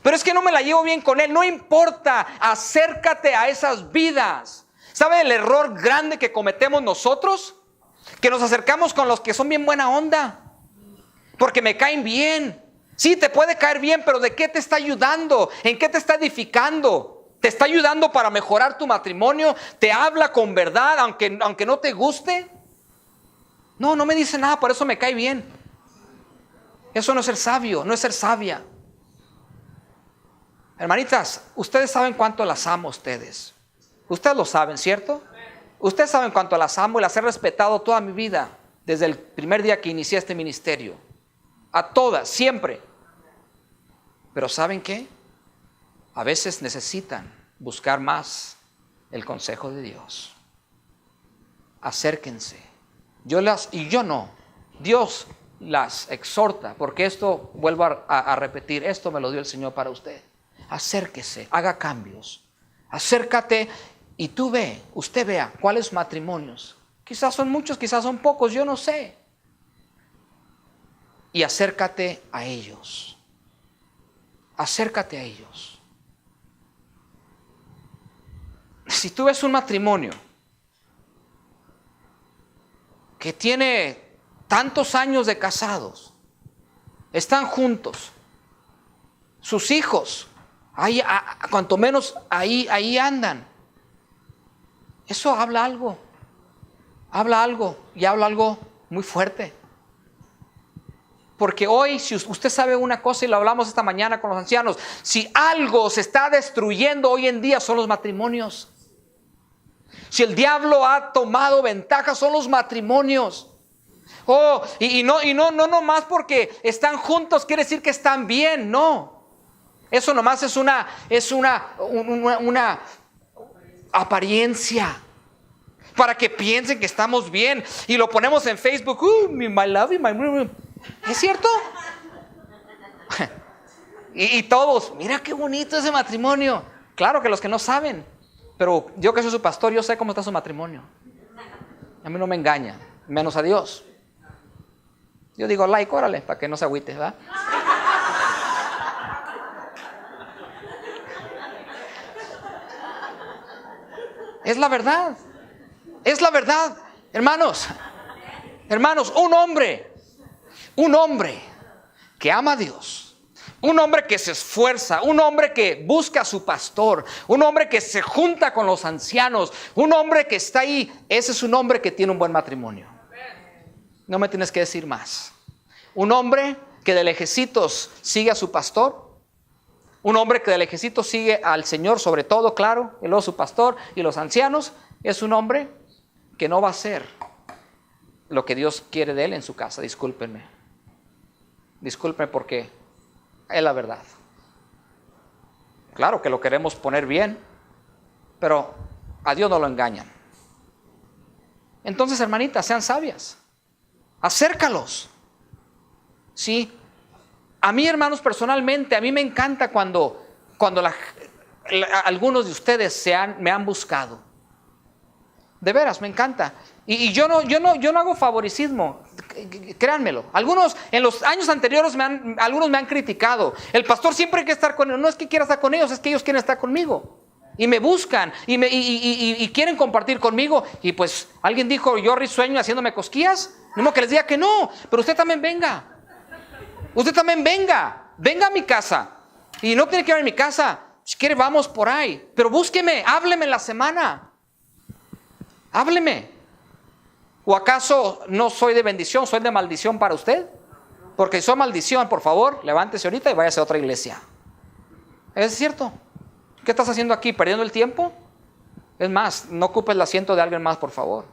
Pero es que no me la llevo bien con él, no importa, acércate a esas vidas. ¿Sabe el error grande que cometemos nosotros? Que nos acercamos con los que son bien buena onda, porque me caen bien. Sí, te puede caer bien, pero ¿de qué te está ayudando? ¿En qué te está edificando? ¿Te está ayudando para mejorar tu matrimonio? ¿Te habla con verdad, aunque no te guste? No me dice nada, por eso me cae bien. Eso no es ser sabio, no es ser sabia. Hermanitas, ustedes saben cuánto las amo a ustedes. Ustedes lo saben, ¿cierto? Ustedes saben cuánto las amo y las he respetado toda mi vida, desde el primer día que inicié este ministerio. A todas, siempre. Pero ¿saben qué? A veces necesitan buscar más el consejo de Dios. Acérquense. Dios las exhorta, porque esto, vuelvo a repetir, esto me lo dio el Señor para usted. Acérquese, haga cambios. Acércate. Y usted vea cuáles matrimonios, quizás son muchos, quizás son pocos, yo no sé. Y acércate a ellos. Acércate a ellos. Si tú ves un matrimonio que tiene tantos años de casados, están juntos, sus hijos, cuanto menos ahí andan. Eso habla algo y habla algo muy fuerte. Porque hoy, si usted sabe una cosa y lo hablamos esta mañana con los ancianos, si algo se está destruyendo hoy en día son los matrimonios. Si el diablo ha tomado ventaja son los matrimonios. Y no más porque están juntos quiere decir que están bien, no. Eso nomás es una apariencia para que piensen que estamos bien y lo ponemos en Facebook, my love, ¿es cierto? y todos, mira qué bonito ese matrimonio, Claro que los que no saben, pero yo que soy su pastor, yo sé cómo está su matrimonio. A mí no me engaña, menos a Dios. Yo digo like, órale, para que no se agüite, ¿verdad? Es la verdad. Es la verdad, hermanos. Hermanos, un hombre que ama a Dios, un hombre que se esfuerza, un hombre que busca a su pastor, un hombre que se junta con los ancianos, un hombre que está ahí, ese es un hombre que tiene un buen matrimonio. No me tienes que decir más. Un hombre que de lejecitos sigue a su pastor, un hombre que de lejecitos sigue al Señor sobre todo, claro, y luego su pastor y los ancianos, es un hombre que no va a hacer lo que Dios quiere de él en su casa. Discúlpenme porque es la verdad. Claro que lo queremos poner bien, pero a Dios no lo engañan. Entonces, hermanitas, sean sabias, acércalos. Sí, a mí, hermanos, personalmente, a mí me encanta cuando algunos de ustedes me han buscado. De veras, me encanta. Y yo no hago favoritismo, créanmelo. Algunos en los años anteriores algunos me han criticado. El pastor siempre hay que estar con ellos. No es que quiera estar con ellos, es que ellos quieren estar conmigo. Y me buscan y quieren compartir conmigo. Y pues alguien dijo, yo risueño haciéndome cosquillas. No que les diga que no, pero usted también venga. Usted también venga a mi casa. Y no tiene que ir a mi casa. Si quiere, vamos por ahí. Pero búsqueme, hábleme en la semana. Hábleme. ¿O acaso no soy de bendición, soy de maldición para usted? Porque si soy maldición, por favor, levántese ahorita y váyase a otra iglesia. ¿Es cierto? ¿Qué estás haciendo aquí? ¿Perdiendo el tiempo? Es más, no ocupes el asiento de alguien más, por favor.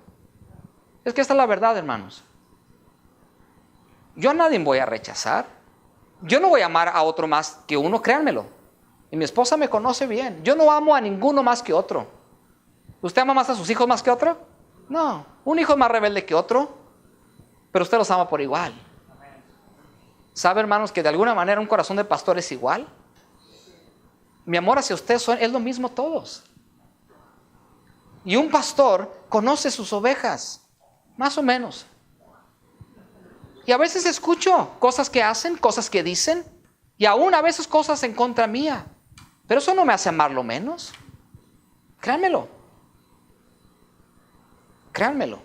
Es que esta es la verdad, hermanos. Yo a nadie voy a rechazar. Yo no voy a amar a otro más que uno, créanmelo. Y mi esposa me conoce bien. Yo no amo a ninguno más que otro. ¿Usted ama más a sus hijos más que otro? No. Un hijo es más rebelde que otro, pero usted los ama por igual. ¿Sabe, hermanos, que de alguna manera un corazón de pastor es igual? Mi amor hacia usted es lo mismo todos. Y un pastor conoce sus ovejas, más o menos. Y a veces escucho cosas que hacen, cosas que dicen, y aún a veces cosas en contra mía. Pero eso no me hace amarlo menos. Créanmelo. Créanmelo.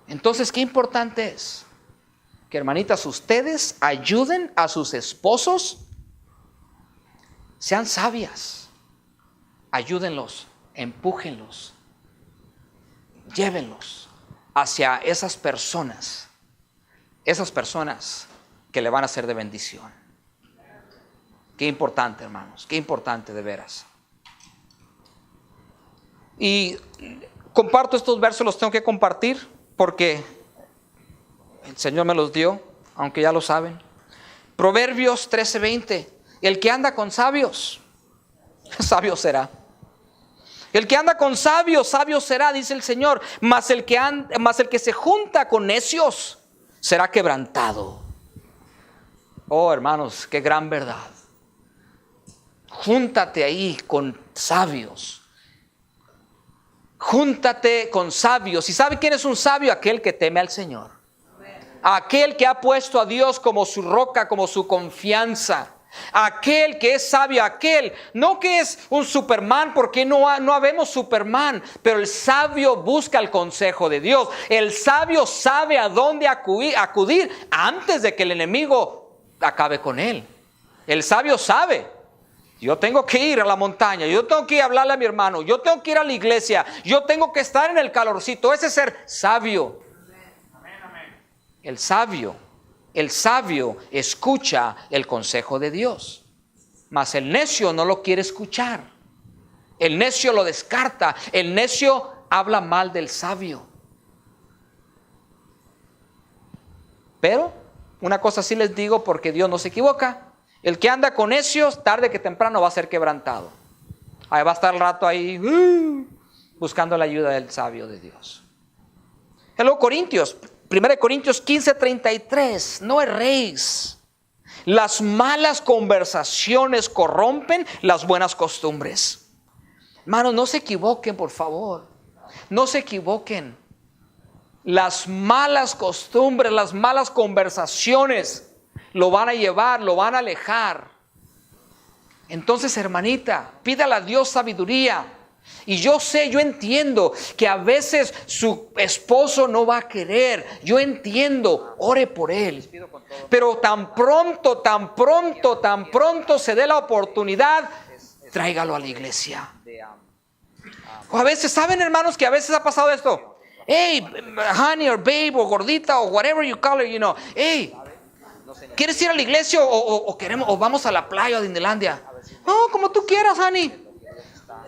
Entonces, qué importante es que, hermanitas, ustedes ayuden a sus esposos. Sean sabias. Ayúdenlos, empújenlos, llévenlos hacia esas personas que le van a ser de bendición. Qué importante, hermanos, qué importante de veras. Y comparto estos versos, los tengo que compartir porque el Señor me los dio, aunque ya lo saben. Proverbios 13:20, el que anda con sabios, sabio será. El que anda con sabios, sabio será, dice el Señor. Mas el que se junta con necios será quebrantado. Oh, hermanos, qué gran verdad. Júntate ahí con sabios. Júntate con sabios. ¿Y sabe quién es un sabio? Aquel que teme al Señor. Aquel que ha puesto a Dios como su roca, como su confianza. Aquel que es sabio, aquel no que es un Superman, porque no habemos Superman, pero el sabio busca el consejo de Dios. El sabio sabe a dónde acudir antes de que el enemigo acabe con él. El sabio sabe: yo tengo que ir a la montaña, yo tengo que ir a hablarle a mi hermano, yo tengo que ir a la iglesia, yo tengo que estar en el calorcito. Ese es ser sabio. El sabio escucha el consejo de Dios, mas el necio no lo quiere escuchar. El necio lo descarta. El necio habla mal del sabio. Pero una cosa sí les digo, porque Dios no se equivoca: el que anda con necios, tarde que temprano va a ser quebrantado. Ahí va a estar el rato ahí buscando la ayuda del sabio de Dios. Luego 1 Corintios 15:33, no erréis, Las malas conversaciones corrompen las buenas costumbres. Hermanos, no se equivoquen, por favor. No se equivoquen. Las malas costumbres, las malas conversaciones lo van a llevar, lo van a alejar. Entonces, hermanita, pídale a Dios sabiduría. Y yo entiendo que a veces su esposo no va a querer. Yo entiendo, ore por él. Pero tan pronto se dé la oportunidad, tráigalo a la iglesia. O a veces, ¿saben, hermanos, que a veces ha pasado esto? Hey, honey or babe o gordita o whatever you call her, hey, ¿quieres ir a la iglesia o vamos a la playa o a Disneylandia? No, como tú quieras, honey.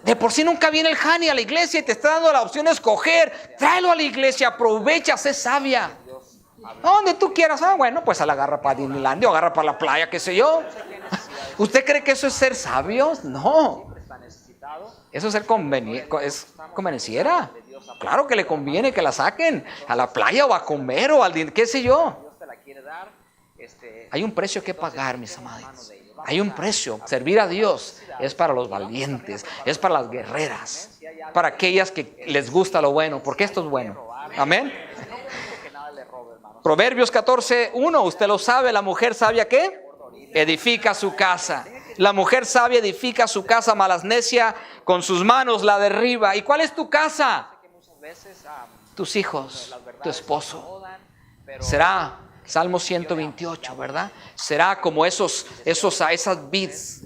De por sí nunca viene el honey a la iglesia y te está dando la opción de escoger. Tráelo a la iglesia, aprovecha, sé sabia. Donde tú quieras. Bueno, pues a la agarra para Disneylandia o agarra para la playa, qué sé yo. ¿Usted cree que eso es ser sabios? No. Eso es ser convenenciera. Claro que le conviene que la saquen a la playa o a comer o al qué sé yo. Hay un precio que pagar, mis amados. Hay un precio. Servir a Dios es para los valientes, es para las guerreras, para aquellas que les gusta lo bueno, porque esto es bueno. Amén. Proverbios 14:1, usted lo sabe, la mujer sabia ¿qué? Edifica su casa. La mujer sabia edifica su casa, mas necia con sus manos la derriba. ¿Y cuál es tu casa? Tus hijos, tu esposo. Será Salmo 128, ¿verdad? Será como esas vides,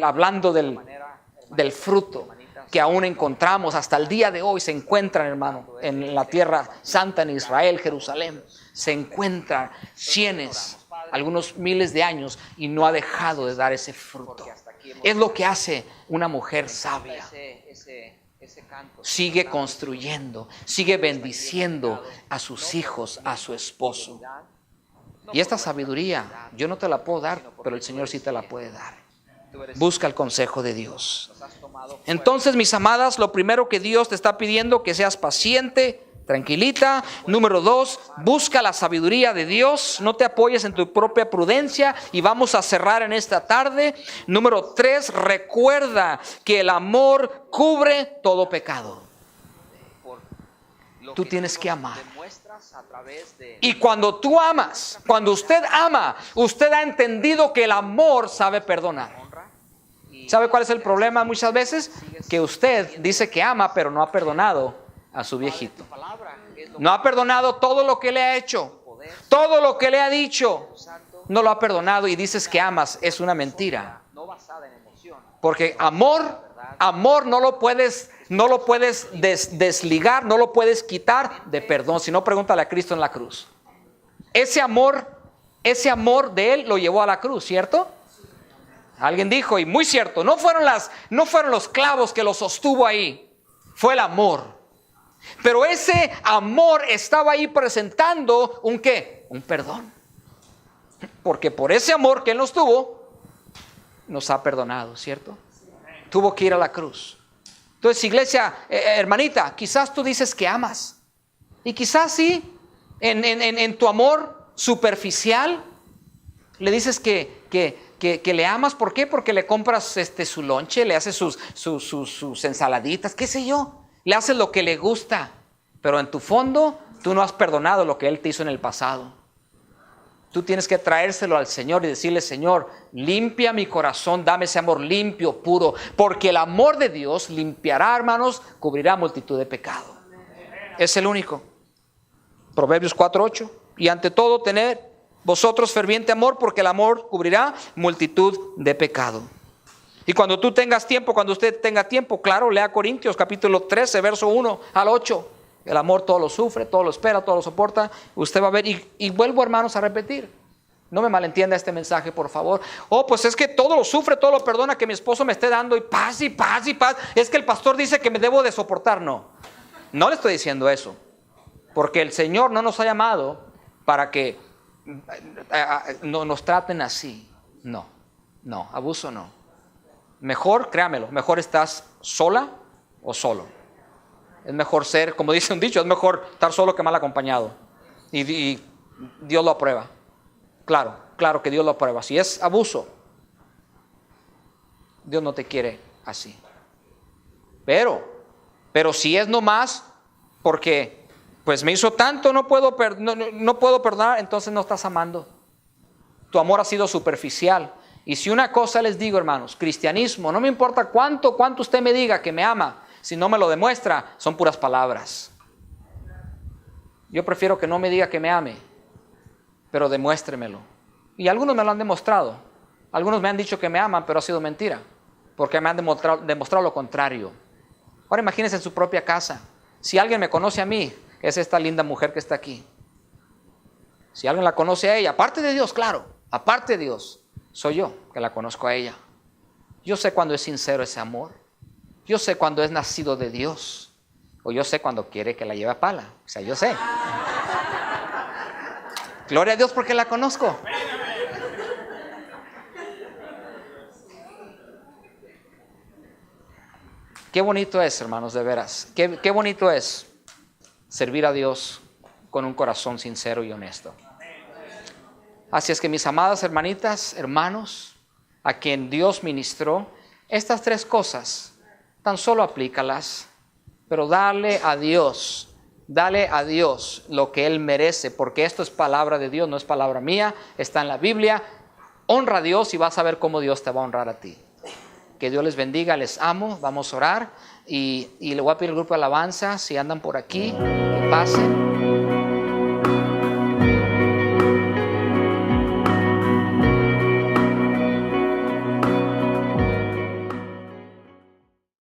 hablando del fruto que aún encontramos hasta el día de hoy. Se encuentran, hermano, en la tierra santa, en Israel, Jerusalén. Se encuentran cientos, algunos miles de años y no ha dejado de dar ese fruto. Es lo que hace una mujer sabia. Sigue construyendo, sigue bendiciendo a sus hijos, a su esposo. Y esta sabiduría yo no te la puedo dar, pero el Señor sí te la puede dar. Busca el consejo de Dios. Entonces, mis amadas, lo primero que Dios te está pidiendo, que seas paciente, tranquilita. Número 2, busca la sabiduría de Dios. No te apoyes en tu propia prudencia. Y vamos a cerrar en esta tarde. Número 3, recuerda que el amor cubre todo pecado. Tú tienes que amar. Y cuando tú amas, cuando usted ama, usted ha entendido que el amor sabe perdonar. ¿Sabe cuál es el problema muchas veces? Que usted dice que ama, pero no ha perdonado a su viejito. No ha perdonado todo lo que le ha hecho, todo lo que le ha dicho. No lo ha perdonado y dices que amas. Es una mentira. Porque amor no lo puedes desligar, no lo puedes quitar de perdón. Si no, pregúntale a Cristo en la cruz. Ese amor de Él lo llevó a la cruz, ¿cierto? Alguien dijo, y muy cierto, no fueron los clavos que lo sostuvo ahí, fue el amor. Pero ese amor estaba ahí presentando ¿un qué? Un perdón. Porque por ese amor que Él nos tuvo, nos ha perdonado, ¿cierto? Tuvo que ir a la cruz. Entonces, iglesia, hermanita, quizás tú dices que amas. Y quizás sí, en tu amor superficial, le dices que le amas. ¿Por qué? Porque le compras su lonche, le haces sus ensaladitas, qué sé yo. Le haces lo que le gusta. Pero en tu fondo, tú no has perdonado lo que Él te hizo en el pasado. Tú tienes que traérselo al Señor y decirle, Señor, limpia mi corazón, dame ese amor limpio, puro. Porque el amor de Dios limpiará, hermanos, cubrirá multitud de pecado. Es el único. Proverbios 4:8. Y ante todo, tened vosotros ferviente amor, porque el amor cubrirá multitud de pecado. Y cuando tú tengas tiempo, cuando usted tenga tiempo, claro, lea Corintios capítulo 13, verso 1 al 8. El amor todo lo sufre, todo lo espera, todo lo soporta. Usted va a ver, y vuelvo, hermanos, a repetir. No me malentienda este mensaje, por favor. Pues es que todo lo sufre, todo lo perdona, que mi esposo me esté dando y paz y paz y paz. Es que el pastor dice que me debo de soportar. No le estoy diciendo eso. Porque el Señor no nos ha llamado para que no nos traten así. No, abuso no. Mejor, créamelo, mejor estás sola o solo. Es mejor ser, como dice un dicho, es mejor estar solo que mal acompañado. Y Dios lo aprueba. Claro. claro que Dios lo aprueba. Si es abuso, Dios no te quiere así. Pero si es nomás porque pues me hizo tanto, no puedo perdonar, entonces no estás amando. Tu amor ha sido superficial. Y si una cosa les digo, hermanos, cristianismo, no me importa cuánto usted me diga que me ama, si no me lo demuestra, son puras palabras. Yo prefiero que no me diga que me ame, pero demuéstremelo. Y algunos me lo han demostrado. Algunos me han dicho que me aman, pero ha sido mentira, porque me han demostrado lo contrario. Ahora imagínense en su propia casa. Si alguien me conoce a mí, es esta linda mujer que está aquí. Si alguien la conoce a ella, aparte de Dios, claro, aparte de Dios, soy yo que la conozco a ella. Yo sé cuando es sincero ese amor. Yo sé cuando es nacido de Dios. O yo sé cuando quiere que la lleve a pala. O sea, yo sé. Gloria a Dios porque la conozco. Qué bonito es, hermanos, de veras. Qué bonito es servir a Dios con un corazón sincero y honesto. Así es que mis amadas hermanitas, hermanos, a quien Dios ministró, estas tres cosas, tan solo aplícalas, pero dale a Dios lo que Él merece, porque esto es palabra de Dios, no es palabra mía, está en la Biblia. Honra a Dios y vas a ver cómo Dios te va a honrar a ti. Que Dios les bendiga, les amo, vamos a orar y le voy a pedir al grupo de alabanza, si andan por aquí, que pasen.